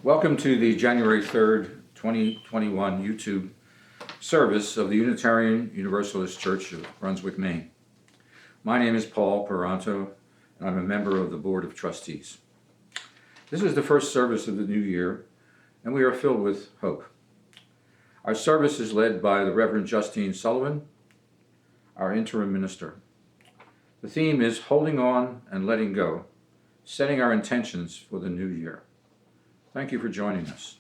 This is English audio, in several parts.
Welcome to the January 3rd, 2021 YouTube service of the Unitarian Universalist Church of Brunswick, Maine. My name is Paul Peranto, and I'm a member of the Board of Trustees. This is the first service of the new year, and we are filled with hope. Our service is led by the Reverend Justine Sullivan, our interim minister. The theme is Holding On and Letting Go, setting our intentions for the new year. Thank you for joining us.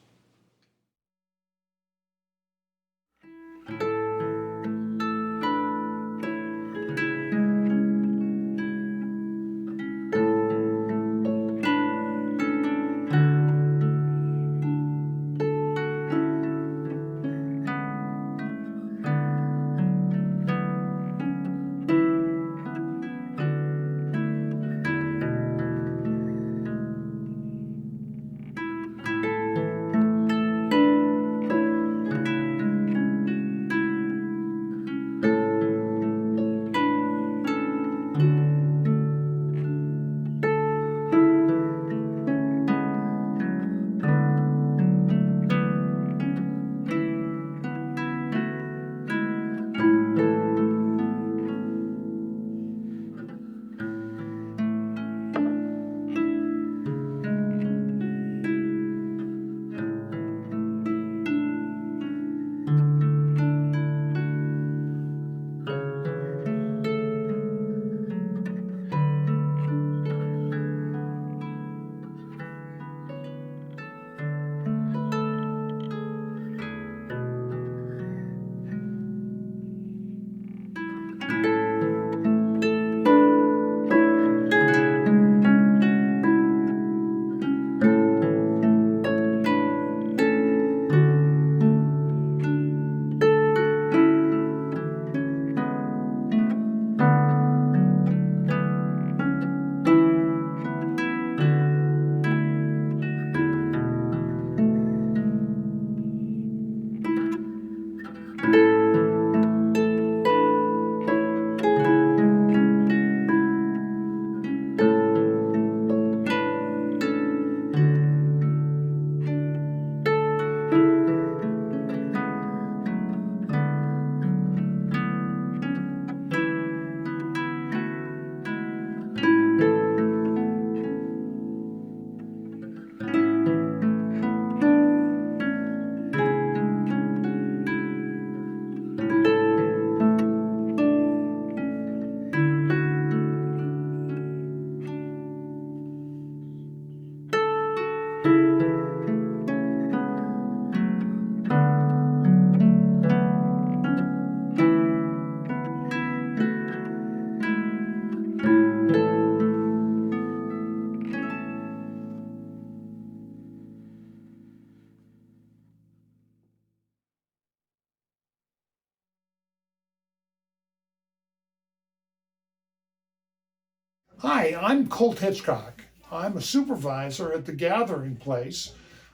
Hi, I'm Colt Hitchcock. I'm a supervisor at the Gathering Place,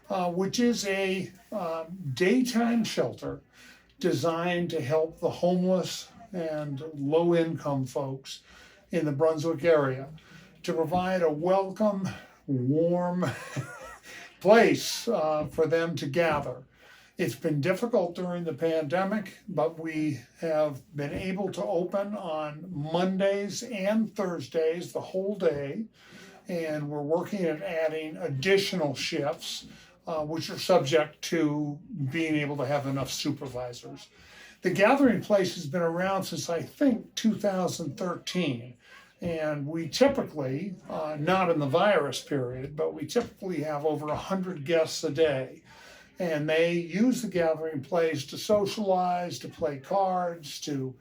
which is a daytime shelter designed to help the homeless and low-income folks in the Brunswick area, to provide a welcome, warm place for them to gather. It's been difficult during the pandemic, but we have been able to open on Mondays and Thursdays the whole day, and we're working at adding additional shifts, which are subject to being able to have enough supervisors. The Gathering Place has been around since I think 2013. And we typically, not in the virus period, but we typically have over 100 guests a day. And they use the Gathering Place to socialize, to play cards, to,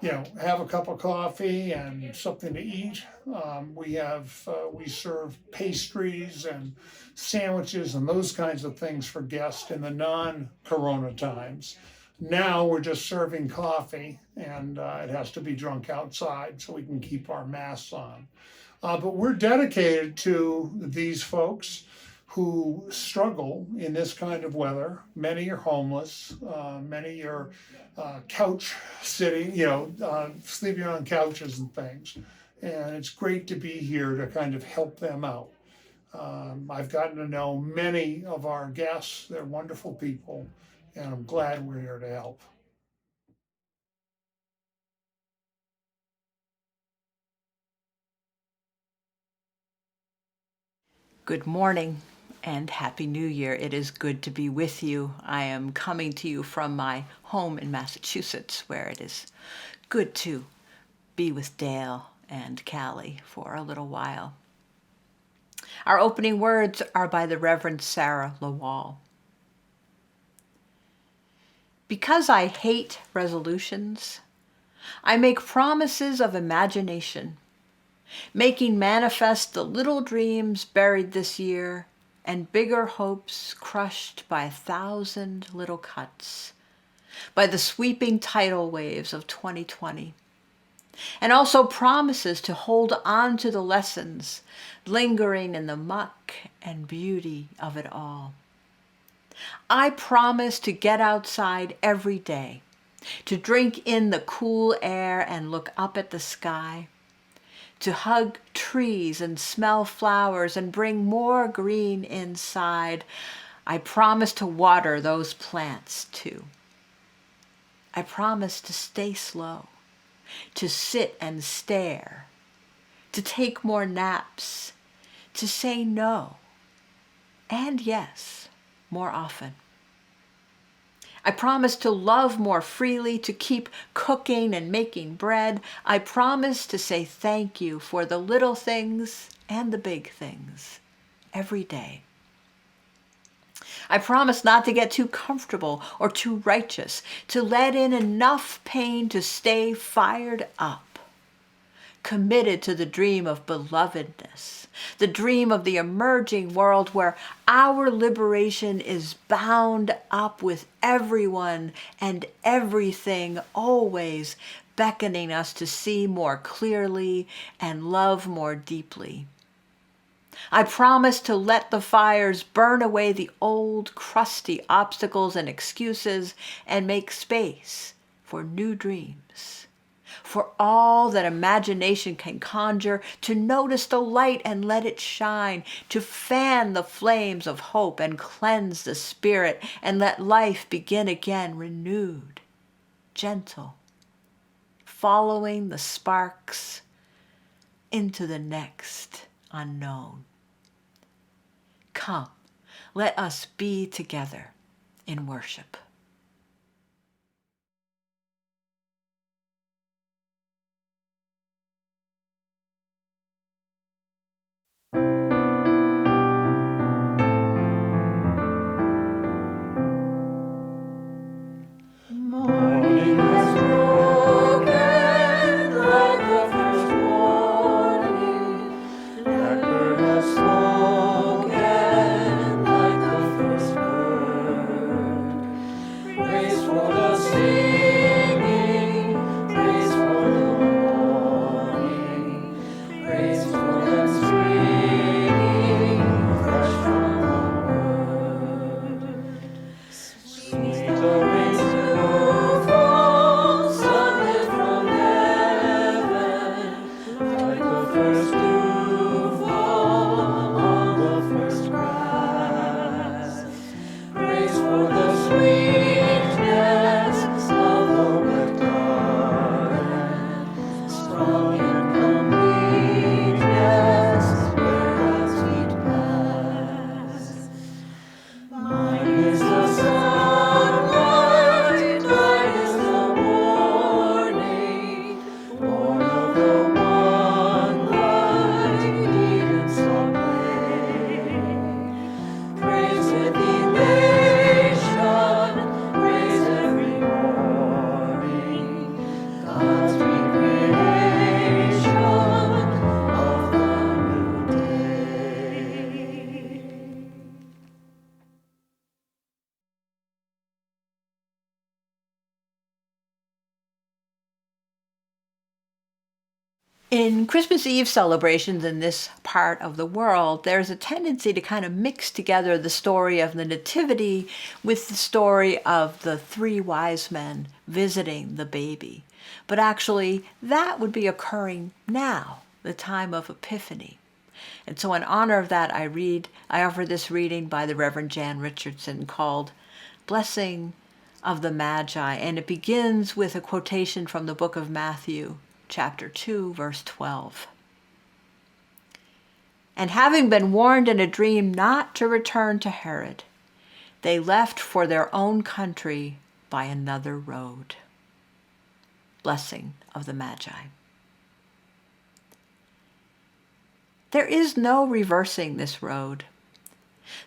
have a cup of coffee and something to eat. We serve pastries and sandwiches and those kinds of things for guests in the non-corona times. Now we're just serving coffee, and it has to be drunk outside so we can keep our masks on. But we're dedicated to these folks who struggle in this kind of weather. Many are homeless, many are couch sitting, sleeping on couches and things. And it's great to be here to kind of help them out. I've gotten to know many of our guests. They're wonderful people, and I'm glad we're here to help. Good morning and Happy New Year. It is good to be with you. I am coming to you from my home in Massachusetts, where it is good to be with Dale and Callie for a little while. Our opening words are by the Reverend Sarah Lawal. Because I hate resolutions, I make promises of imagination, making manifest the little dreams buried this year and bigger hopes crushed by 1,000 little cuts, by the sweeping tidal waves of 2020, and also promises to hold on to the lessons lingering in the muck and beauty of it all. I promise to get outside every day, to drink in the cool air and look up at the sky, to hug trees and smell flowers and bring more green inside. I promise to water those plants too. I promise to stay slow, to sit and stare, to take more naps, to say no and yes more often. I promise to love more freely, to keep cooking and making bread. I promise to say thank you for the little things and the big things every day. I promise not to get too comfortable or too righteous, to let in enough pain to stay fired up, committed to the dream of belovedness, the dream of the emerging world where our liberation is bound up with everyone and everything, always beckoning us to see more clearly and love more deeply. I promise to let the fires burn away the old, crusty obstacles and excuses and make space for new dreams, for all that imagination can conjure, to notice the light and let it shine, to fan the flames of hope and cleanse the spirit and let life begin again renewed, gentle, following the sparks into the next unknown. Come, let us be together in worship. Morning has broken like the first morning. Blackbird has spoken like the first bird. Praise for the singing, praise for the morning, praise for them springing fresh from the word. Sweet the rains do fall, sunlit from heaven, like the first dew fall on the first grass. Praise for the sweetness of the wet garden, strong in completeness where God's feet pass. Mine is the sunlight, mine is the morning, born of the one light, Eden saw play. Praise with elation, praise every morning, God's recreation of the new day. In Christmas Eve celebrations in this part of the world, there's a tendency to kind of mix together the story of the Nativity with the story of the 3 wise men visiting the baby. But actually, that would be occurring now, the time of Epiphany. And so in honor of that, I offer this reading by the Reverend Jan Richardson called Blessing of the Magi. And it begins with a quotation from the book of Matthew, chapter 2, verse 12. And having been warned in a dream not to return to Herod, they left for their own country by another road. Blessing of the Magi. There is no reversing this road.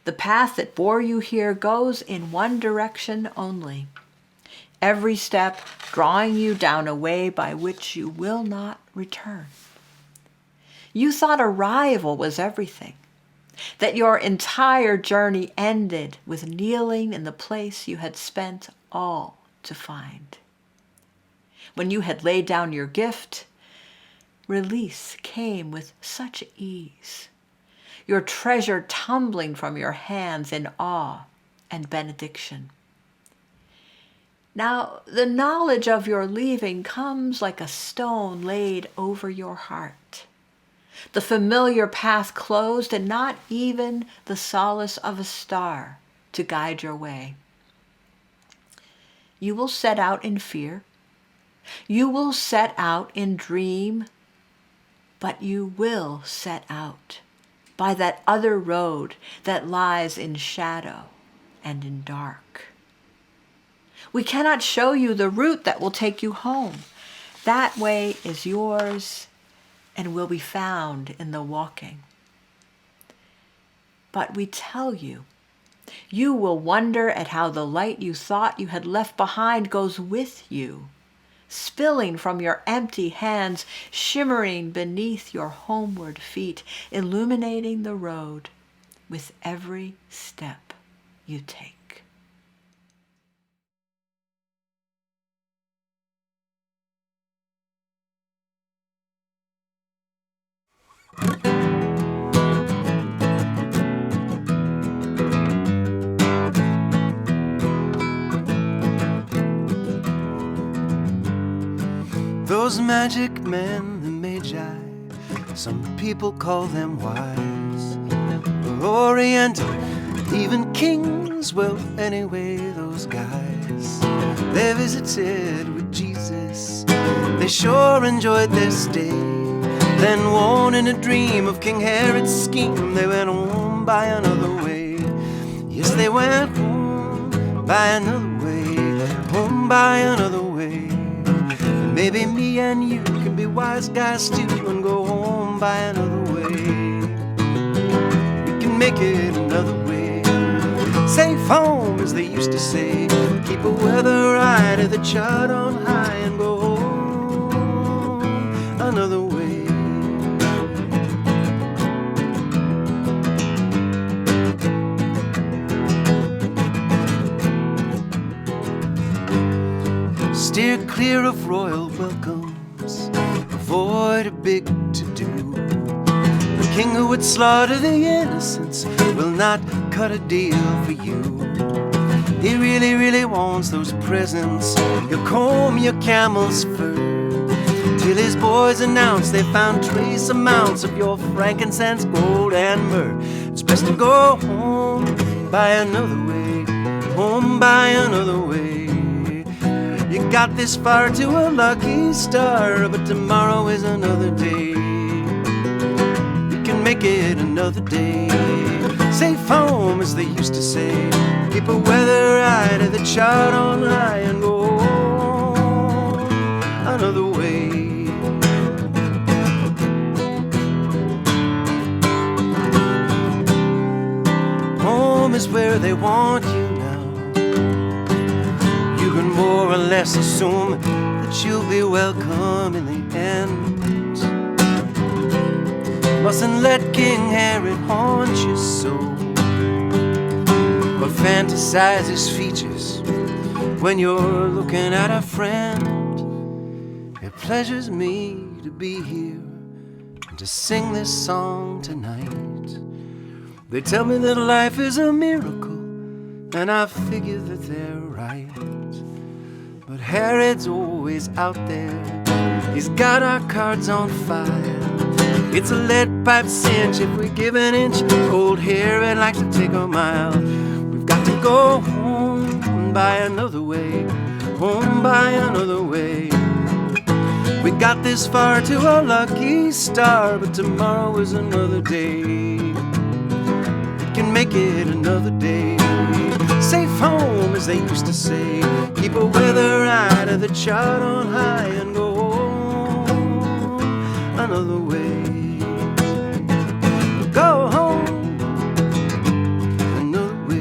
The path that bore you here goes in one direction only, every step drawing you down a way by which you will not return. You thought arrival was everything, that your entire journey ended with kneeling in the place you had spent all to find. When you had laid down your gift, release came with such ease, your treasure tumbling from your hands in awe and benediction. Now, the knowledge of your leaving comes like a stone laid over your heart. The familiar path closed, and not even the solace of a star to guide your way. You will set out in fear. You will set out in dream. But you will set out by that other road that lies in shadow and in dark. We cannot show you the route that will take you home. That way is yours and will be found in the walking. But we tell you, you will wonder at how the light you thought you had left behind goes with you, spilling from your empty hands, shimmering beneath your homeward feet, illuminating the road with every step you take. Those magic men, the Magi, some people call them wise, or Oriental, even kings. Well, anyway, those guys, they visited with Jesus. They sure enjoyed their stay. Then, warned in a dream of King Herod's scheme, they went home by another way. Yes, they went home by another way, home by another way. Maybe me and you can be wise guys too and go home by another way. We can make it another way. Safe home, as they used to say. Keep a weather eye to the chart on high and go home another way. Steer clear of royal welcomes, avoid a big to-do. The king who would slaughter the innocents will not cut a deal for you. He really, really wants those presents. He'll comb your camel's fur till his boys announce they found trace amounts of your frankincense, gold, and myrrh. It's best to go home by another way, home by another way. You got this far to a lucky star, but tomorrow is another day. You can make it another day. Safe home, as they used to say. Keep a weather eye to the chart on high and go another way. Home is where they want you. More or less assume that you'll be welcome in the end. Mustn't let King Herod haunt you so, or fantasize his features when you're looking at a friend. It pleasures me to be here and to sing this song tonight. They tell me that life is a miracle, and I figure that they're right. But Herod's always out there. He's got our cards on fire. It's a lead pipe cinch. If we give an inch, old Harry likes to take a mile. We've got to go home by another way, home by another way. We got this far to a lucky star, but tomorrow is another day. We can make it another day. Safe home, as they used to say. Keep a weather eye to the chart on high and go home another way. Go home another way.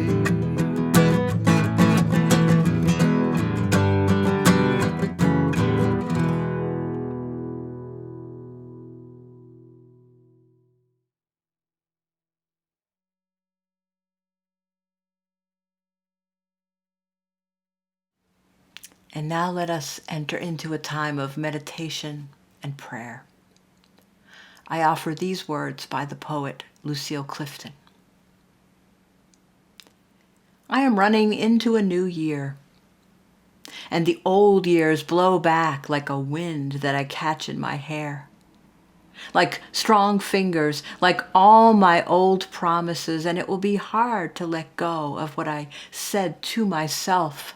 And now let us enter into a time of meditation and prayer. I offer these words by the poet Lucille Clifton. I am running into a new year, and the old years blow back like a wind that I catch in my hair. Like strong fingers, like all my old promises, and it will be hard to let go of what I said to myself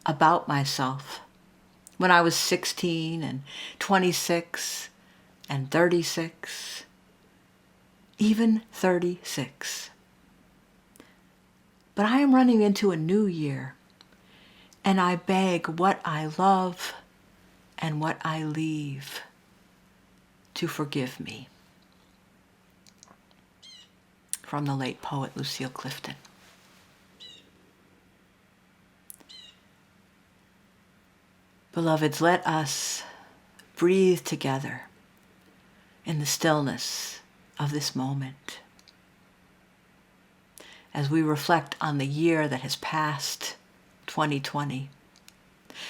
about myself when I was 16 and 26 and 36, even 36. But I am running into a new year, and I beg what I love and what I leave to forgive me. From the late poet Lucille Clifton. Beloveds, let us breathe together in the stillness of this moment as we reflect on the year that has passed, 2020.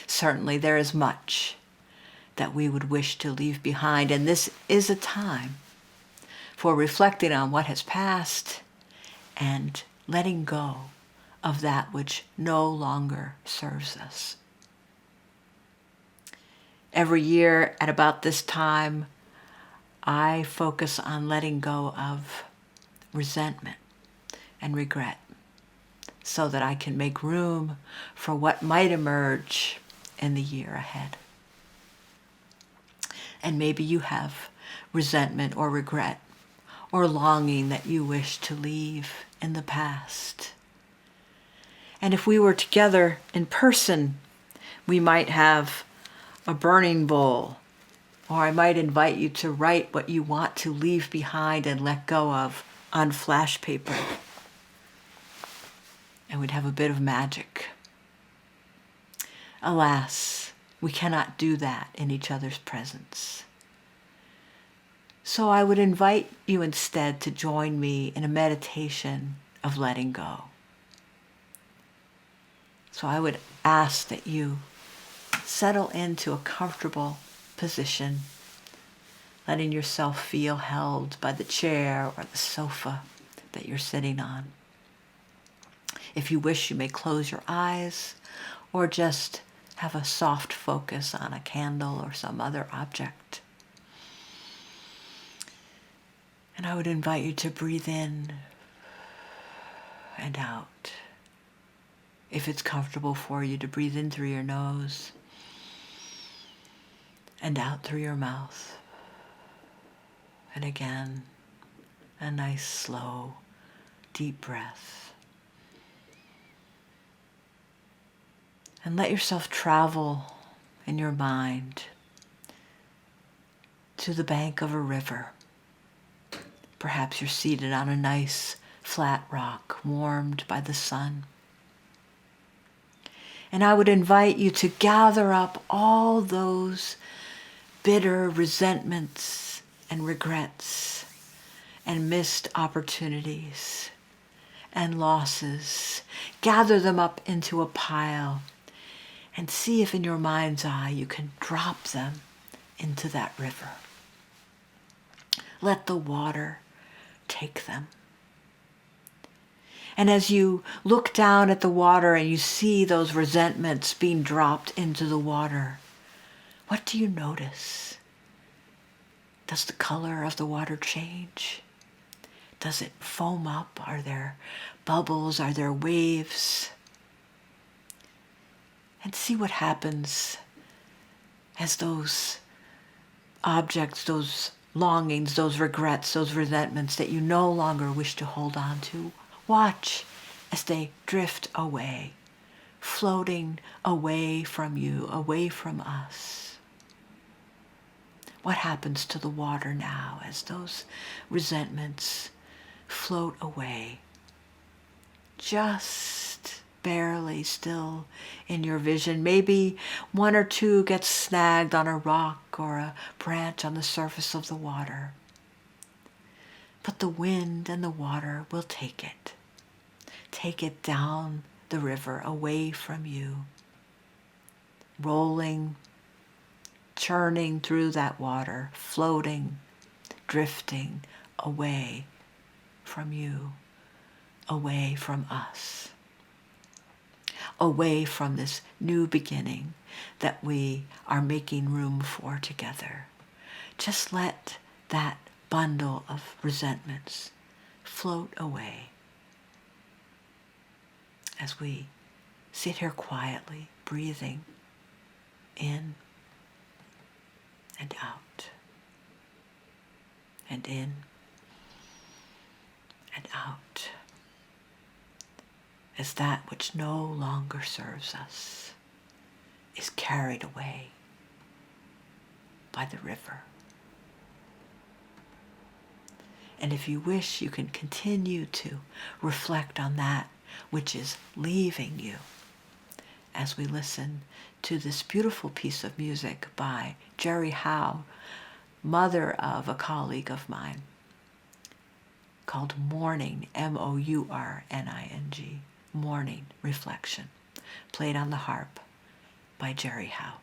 Certainly there is much that we would wish to leave behind, and this is a time for reflecting on what has passed and letting go of that which no longer serves us. Every year at about this time, I focus on letting go of resentment and regret so that I can make room for what might emerge in the year ahead. And maybe you have resentment or regret or longing that you wish to leave in the past. And if we were together in person, we might have a burning bowl, or I might invite you to write what you want to leave behind and let go of on flash paper. And we'd have a bit of magic. Alas, we cannot do that in each other's presence. So I would invite you instead to join me in a meditation of letting go. So I would ask that you settle into a comfortable position, letting yourself feel held by the chair or the sofa that you're sitting on. If you wish, you may close your eyes or just have a soft focus on a candle or some other object. And I would invite you to breathe in and out. If it's comfortable for you to breathe in through your nose and out through your mouth. And again, a nice, slow, deep breath. And let yourself travel in your mind to the bank of a river. Perhaps you're seated on a nice, flat rock, warmed by the sun. And I would invite you to gather up all those bitter resentments and regrets and missed opportunities and losses. Gather them up into a pile and see if in your mind's eye you can drop them into that river. Let the water take them. And as you look down at the water and you see those resentments being dropped into the water, what do you notice? Does the color of the water change? Does it foam up? Are there bubbles? Are there waves? And see what happens as those objects, those longings, those regrets, those resentments that you no longer wish to hold on to, watch as they drift away, floating away from you, away from us. What happens to the water now as those resentments float away, just barely still in your vision? Maybe one or two gets snagged on a rock or a branch on the surface of the water. But the wind and the water will take it down the river away from you, rolling, churning through that water, floating, drifting away from you, away from us, away from this new beginning that we are making room for together. Just let that bundle of resentments float away as we sit here quietly, breathing in and out, and in and out, as that which no longer serves us is carried away by the river. And if you wish, you can continue to reflect on that which is leaving you as we listen to this beautiful piece of music by Jerry Howe, mother of a colleague of mine, called Morning, Mourning, Morning Reflection, played on the harp by Jerry Howe.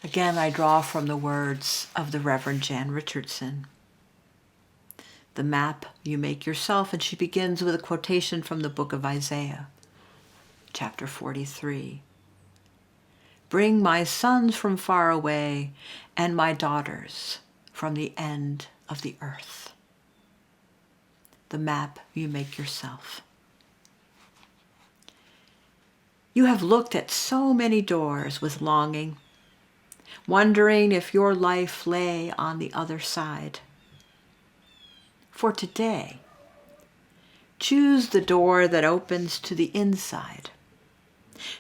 Again, I draw from the words of the Reverend Jan Richardson. The map you make yourself, and she begins with a quotation from the book of Isaiah, chapter 43. Bring my sons from far away and my daughters from the end of the earth. The map you make yourself. You have looked at so many doors with longing, wondering if your life lay on the other side. For today, choose the door that opens to the inside.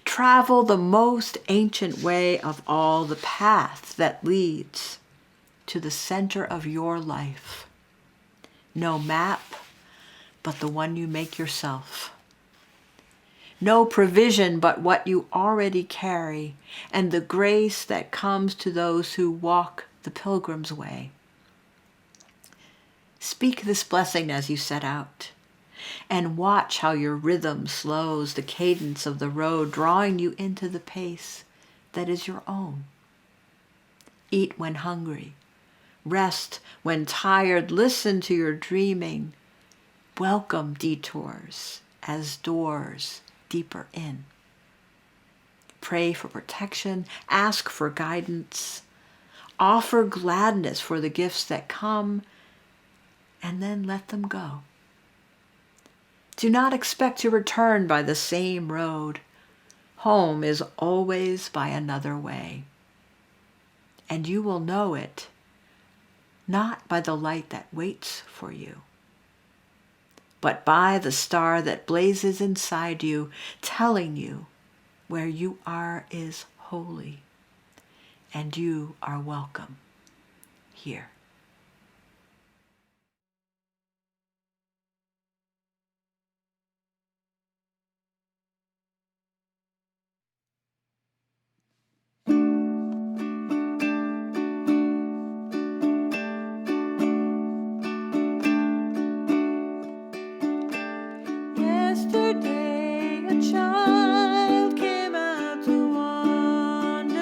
Travel the most ancient way of all, the path that leads to the center of your life. No map, but the one you make yourself. No provision but what you already carry, and the grace that comes to those who walk the pilgrim's way. Speak this blessing as you set out, and watch how your rhythm slows the cadence of the road, drawing you into the pace that is your own. Eat when hungry, rest when tired, listen to your dreaming. Welcome detours as doors deeper in. Pray for protection, ask for guidance, offer gladness for the gifts that come, and then let them go. Do not expect to return by the same road. Home is always by another way. And you will know it, not by the light that waits for you, but by the star that blazes inside you, telling you where you are is holy, and you are welcome here. Yesterday a child came out to wander,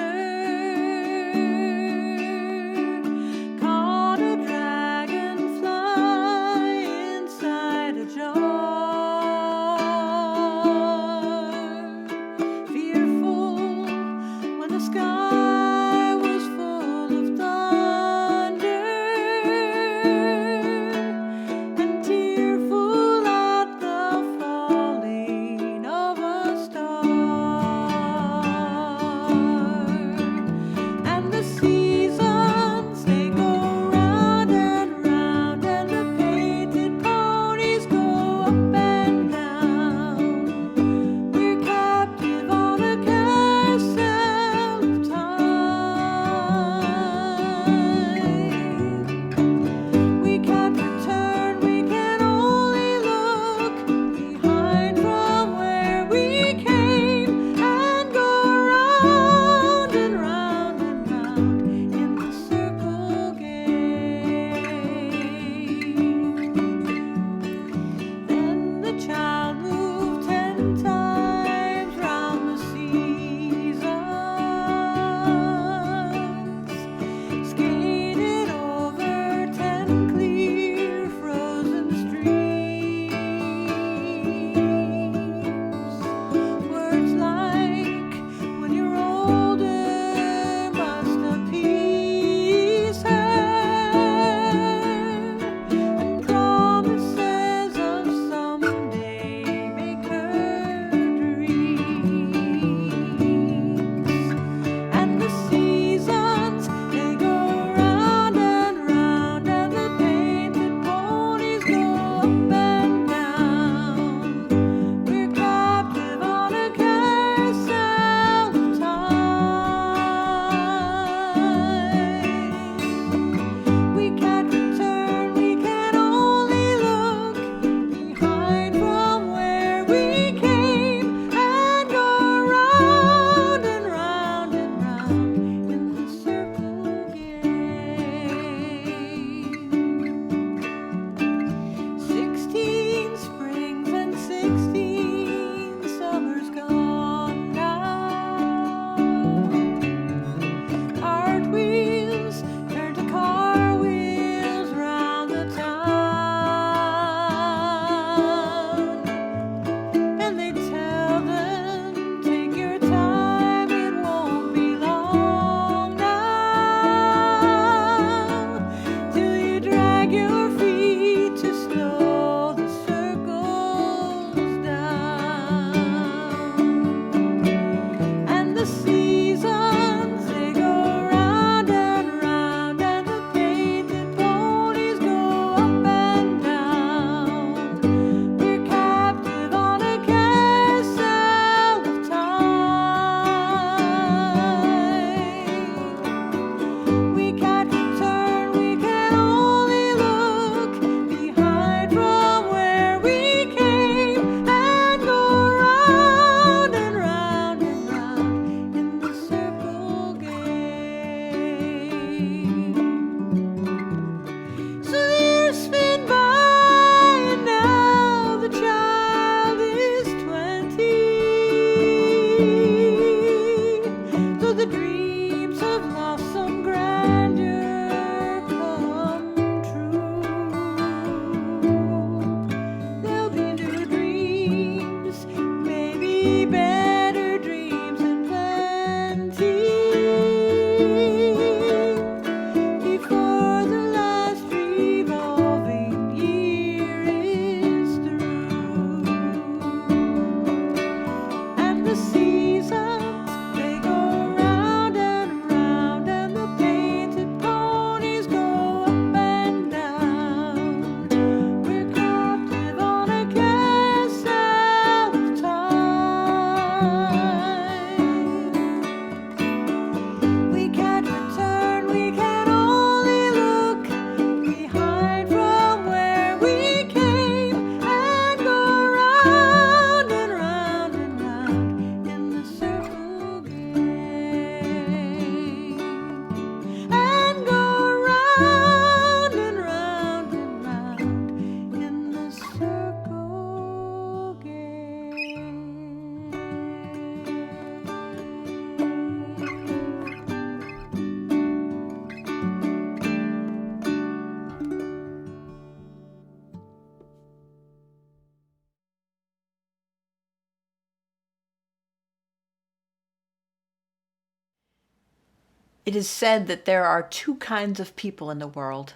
It is said that there are two kinds of people in the world: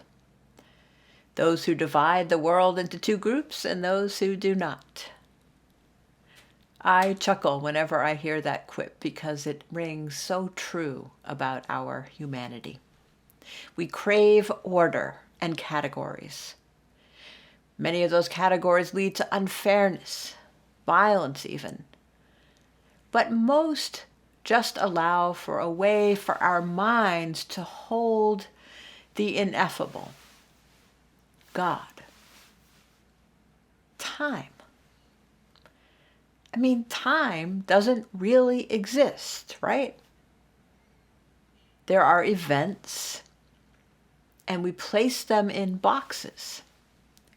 those who divide the world into two groups and those who do not. I chuckle whenever I hear that quip because it rings so true about our humanity. We crave order and categories. Many of those categories lead to unfairness, violence even. But most just allow for a way for our minds to hold the ineffable: God. Time. I mean, time doesn't really exist, right? There are events, and we place them in boxes,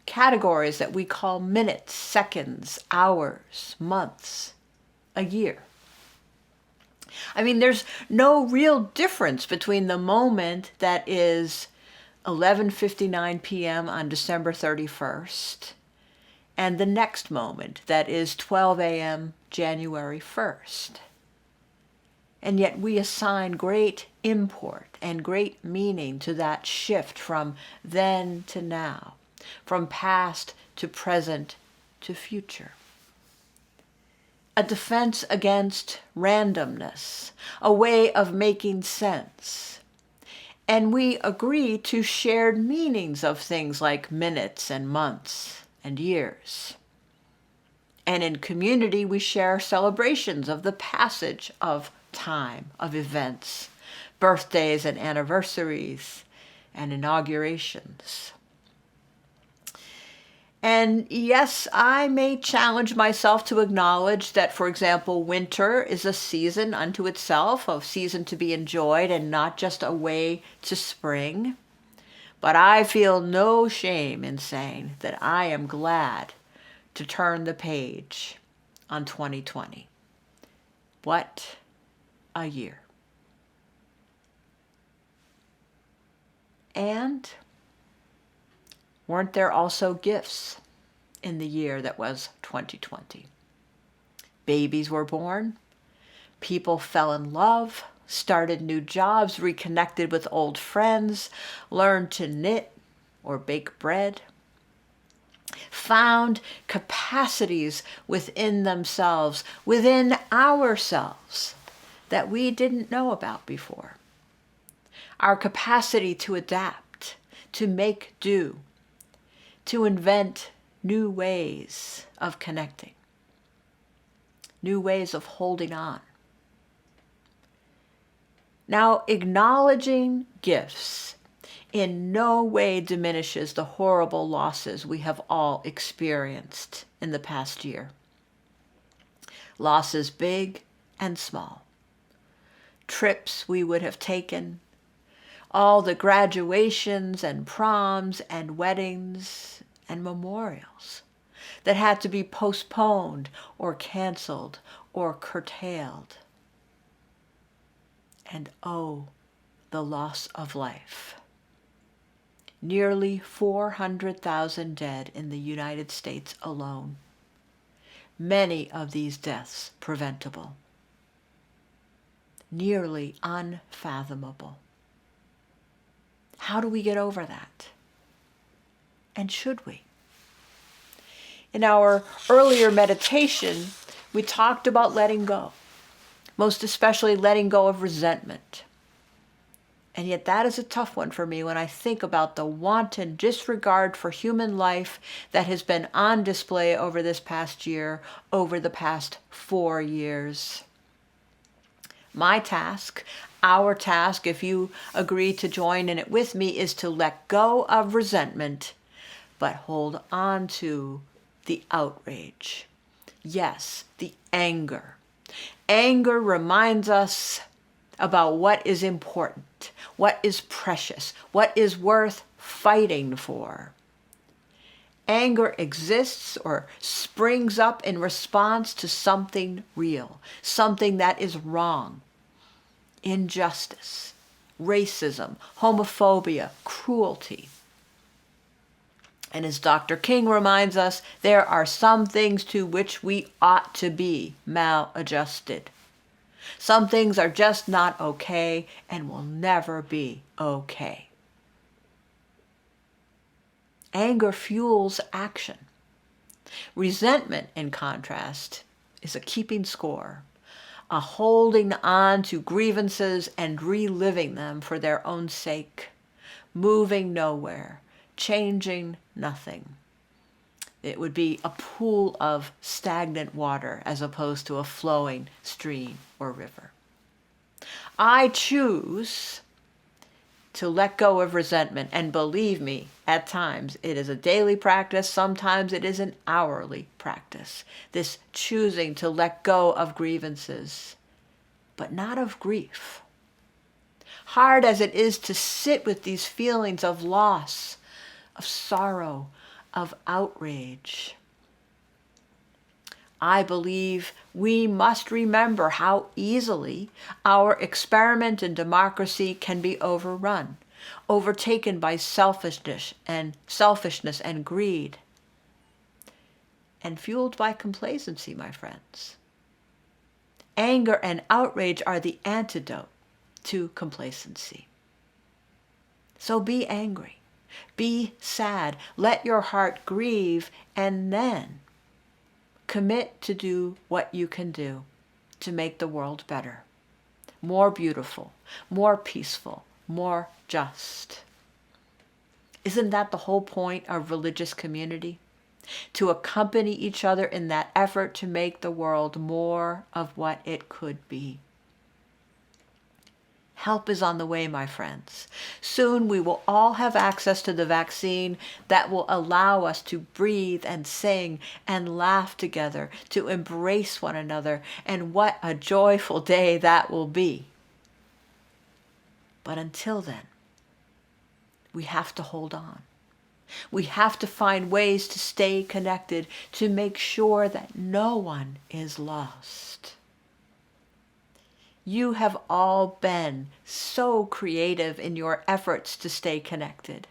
categories that we call minutes, seconds, hours, months, a year. I mean, there's no real difference between the moment that is 11:59 p.m. on December 31st and the next moment that is 12 a.m. January 1st. And yet we assign great import and great meaning to that shift from then to now, from past to present to future. A defense against randomness, a way of making sense. And we agree to shared meanings of things like minutes and months and years. And in community, we share celebrations of the passage of time, of events, birthdays and anniversaries and inaugurations. And yes, I may challenge myself to acknowledge that, for example, winter is a season unto itself, a season to be enjoyed and not just a way to spring. But I feel no shame in saying that I am glad to turn the page on 2020. What a year. And weren't there also gifts in the year that was 2020? Babies were born, people fell in love, started new jobs, reconnected with old friends, learned to knit or bake bread, found capacities within themselves, within ourselves, that we didn't know about before. Our capacity to adapt, to make do, to invent new ways of connecting, new ways of holding on. Now, acknowledging gifts in no way diminishes the horrible losses we have all experienced in the past year. Losses big and small. Trips we would have taken, all the graduations and proms and weddings and memorials that had to be postponed or canceled or curtailed. And oh, the loss of life. Nearly 400,000 dead in the United States alone. Many of these deaths preventable. Nearly unfathomable. How do we get over that? And should we? In our earlier meditation, we talked about letting go, most especially letting go of resentment. And yet that is a tough one for me when I think about the wanton disregard for human life that has been on display over this past year, over the past 4 years. My task, our task, if you agree to join in it with me, is to let go of resentment, but hold on to the outrage. Yes, the anger. Anger reminds us about what is important, what is precious, what is worth fighting for. Anger exists or springs up in response to something real, something that is wrong. Injustice, racism, homophobia, cruelty. And as Dr. King reminds us, there are some things to which we ought to be maladjusted. Some things are just not okay and will never be okay. Anger fuels action. Resentment, in contrast, is a keeping score, a holding on to grievances and reliving them for their own sake, moving nowhere, changing nothing. It would be a pool of stagnant water as opposed to a flowing stream or river. I choose to let go of resentment, and believe me, at times it is a daily practice, sometimes it is an hourly practice. This choosing to let go of grievances, but not of grief. Hard as it is to sit with these feelings of loss, of sorrow, of outrage, I believe we must remember how easily our experiment in democracy can be overrun, overtaken by selfishness and greed, and fueled by complacency, my friends. Anger and outrage are the antidote to complacency. So be angry, be sad, let your heart grieve, and then commit to do what you can do to make the world better, more beautiful, more peaceful, more just. Isn't that the whole point of religious community? To accompany each other in that effort to make the world more of what it could be. Help is on the way, my friends. Soon we will all have access to the vaccine that will allow us to breathe and sing and laugh together, to embrace one another, and what a joyful day that will be. But until then, we have to hold on. We have to find ways to stay connected, to make sure that no one is lost. You have all been so creative in your efforts to stay connected.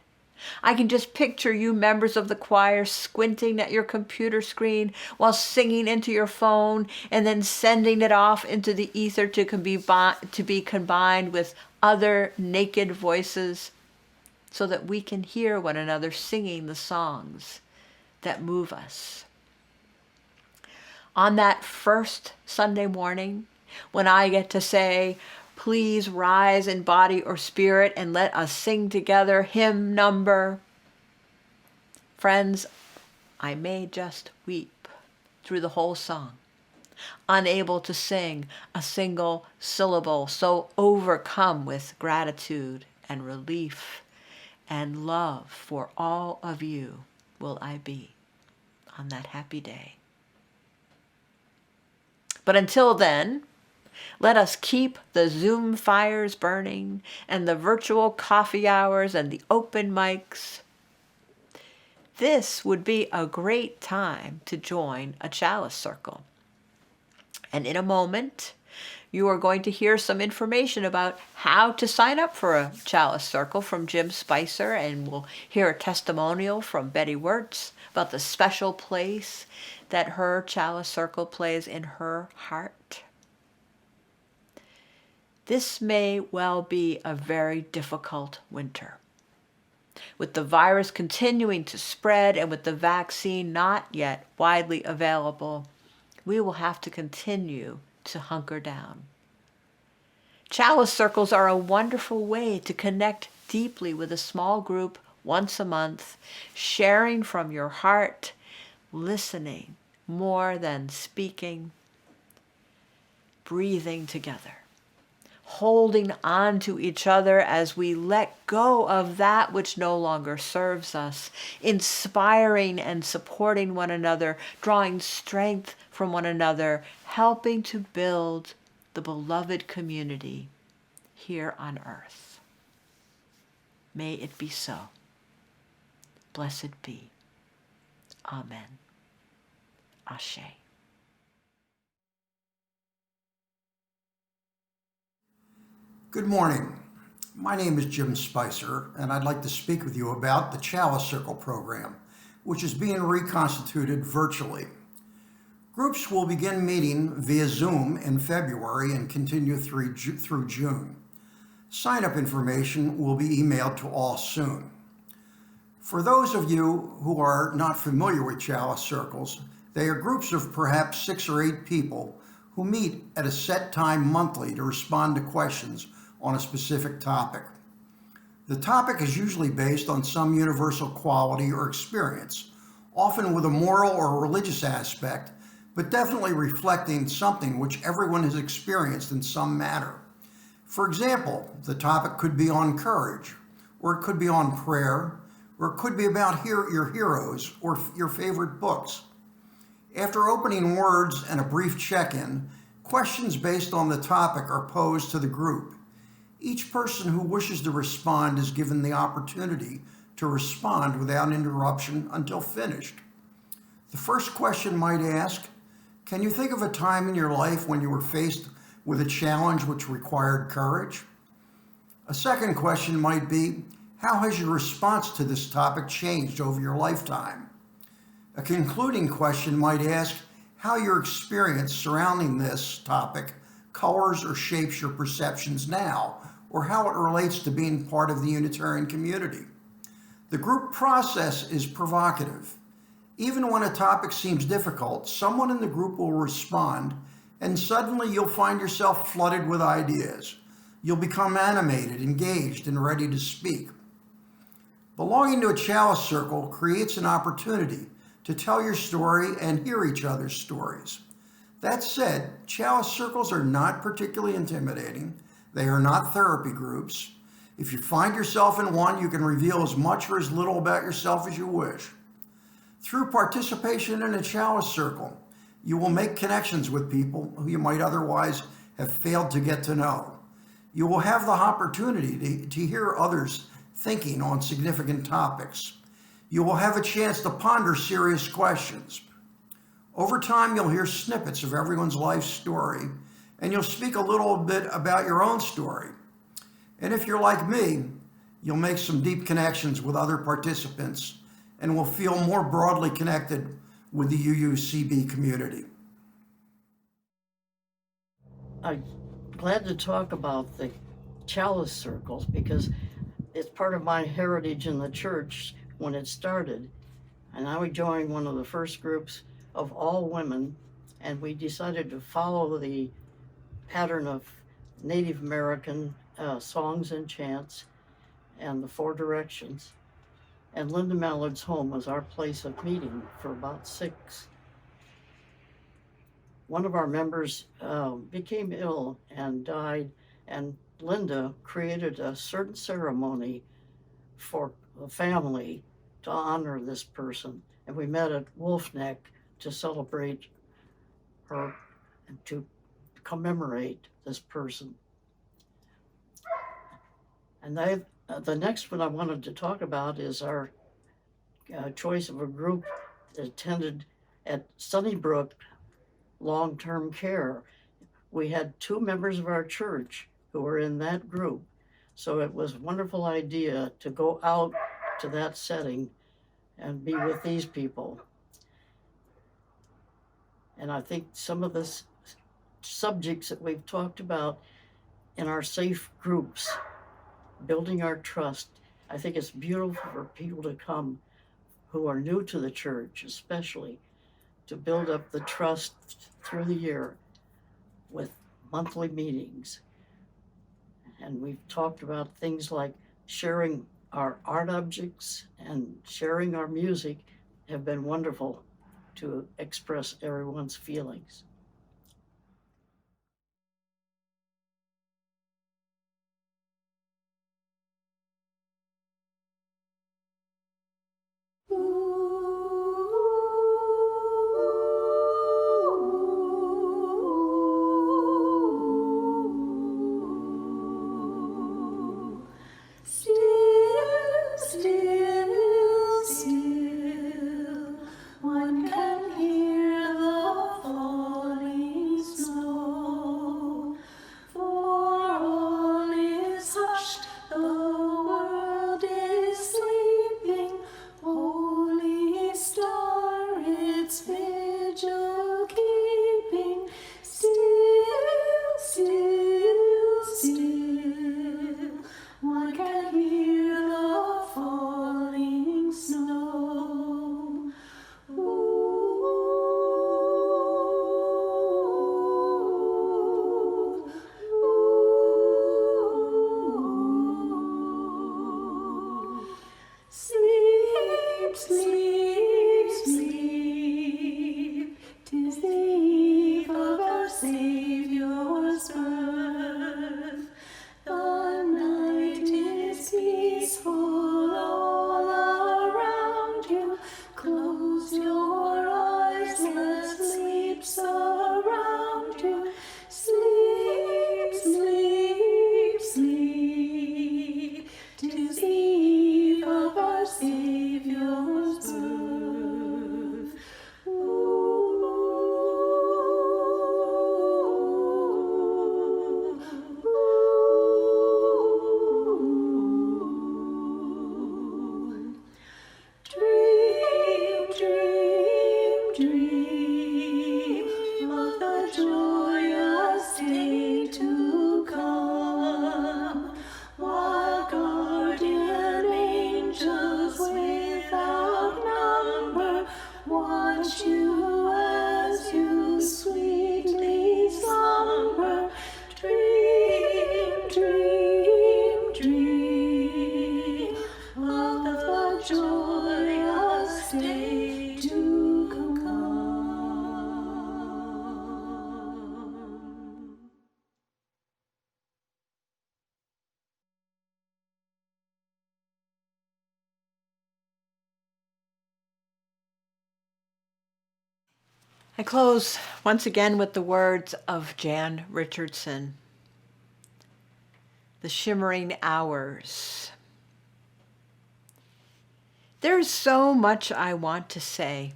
I can just picture you members of the choir squinting at your computer screen while singing into your phone and then sending it off into the ether to be combined with other naked voices so that we can hear one another singing the songs that move us. On that first Sunday morning, when I get to say, please rise in body or spirit and let us sing together hymn number. Friends, I may just weep through the whole song, unable to sing a single syllable, so overcome with gratitude and relief and love for all of you will I be on that happy day. But until then, let us keep the Zoom fires burning and the virtual coffee hours and the open mics. This would be a great time to join a chalice circle. And in a moment, you are going to hear some information about how to sign up for a chalice circle from Jim Spicer, and we'll hear a testimonial from Betty Wirtz about the special place that her chalice circle plays in her heart. This may well be a very difficult winter. With the virus continuing to spread and with the vaccine not yet widely available, we will have to continue to hunker down. Chalice circles are a wonderful way to connect deeply with a small group once a month, sharing from your heart, listening more than speaking, breathing together, holding on to each other as we let go of that which no longer serves us, inspiring and supporting one another, drawing strength from one another, helping to build the beloved community here on earth. May it be so. Blessed be. Amen. Ashe. Good morning. My name is Jim Spicer, and I'd like to speak with you about the Chalice Circle program, which is being reconstituted virtually. Groups will begin meeting via Zoom in February and continue through June. Sign-up information will be emailed to all soon. For those of you who are not familiar with Chalice Circles, they are groups of perhaps 6 or 8 people who meet at a set time monthly to respond to questions on a specific topic. The topic is usually based on some universal quality or experience, often with a moral or religious aspect, but definitely reflecting something which everyone has experienced in some manner. For example, the topic could be on courage, or it could be on prayer, or it could be about your heroes or your favorite books. After opening words and a brief check-in, questions based on the topic are posed to the group. Each person who wishes to respond is given the opportunity to respond without interruption until finished. The first question might ask, can you think of a time in your life when you were faced with a challenge which required courage? A second question might be, how has your response to this topic changed over your lifetime? A concluding question might ask how your experience surrounding this topic colors or shapes your perceptions now, or how it relates to being part of the Unitarian community. The group process is provocative. Even when a topic seems difficult, someone in the group will respond, and suddenly you'll find yourself flooded with ideas. You'll become animated, engaged, and ready to speak. Belonging to a Chalice Circle creates an opportunity to tell your story and hear each other's stories. That said, Chalice Circles are not particularly intimidating. They are not therapy groups. If you find yourself in one, you can reveal as much or as little about yourself as you wish. Through participation in a Chalice Circle, you will make connections with people who you might otherwise have failed to get to know. You will have the opportunity to hear others thinking on significant topics. You will have a chance to ponder serious questions. Over time, you'll hear snippets of everyone's life story, and you'll speak a little bit about your own story. And if you're like me, you'll make some deep connections with other participants and will feel more broadly connected with the Uucb community. I'm glad to talk about the Chalice Circles because it's part of my heritage in the church when it started. And I joined one of the first groups of all women, and we decided to follow the pattern of Native American songs and chants and the 4 directions. And Linda Mallard's home was our place of meeting for about 6. One of our members became ill and died, and Linda created a certain ceremony for the family to honor this person. And we met at Wolf Neck to celebrate her and to commemorate this person. And the next one I wanted to talk about is our choice of a group that attended at Sunnybrook Long-Term Care. We had 2 members of our church who were in that group. So it was a wonderful idea to go out to that setting and be with these people. And I think some of the subjects that we've talked about in our safe groups, building our trust, I think it's beautiful for people to come who are new to the church, especially, to build up the trust through the year with monthly meetings. And we've talked about things like sharing our art objects and sharing our music have been wonderful to express everyone's feelings. One can hear the falling snow. The world is sleeping. Holy I close once again with the words of Jan Richardson, The Shimmering Hours. There's so much I want to say,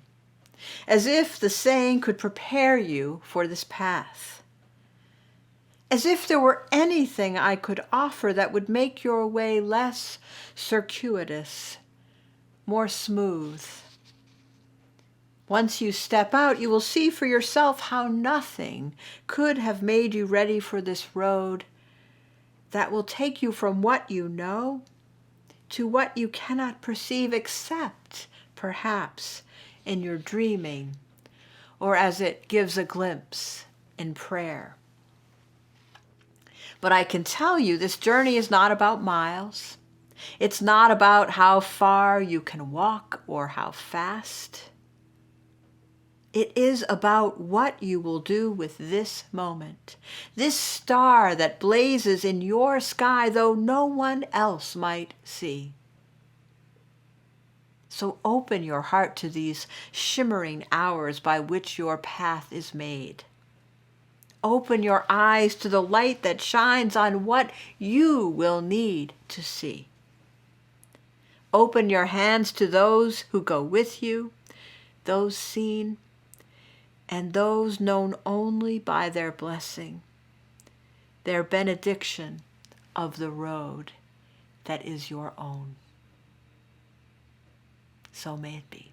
as if the saying could prepare you for this path. As if there were anything I could offer that would make your way less circuitous, more smooth. Once you step out, you will see for yourself how nothing could have made you ready for this road that will take you from what you know to what you cannot perceive except, perhaps, in your dreaming, or as it gives a glimpse in prayer. But I can tell you this journey is not about miles. It's not about how far you can walk or how fast. It is about what you will do with this moment, this star that blazes in your sky, though no one else might see. So open your heart to these shimmering hours by which your path is made. Open your eyes to the light that shines on what you will need to see. Open your hands to those who go with you, those seen, and those known only by their blessing, their benediction of the road that is your own. So may it be.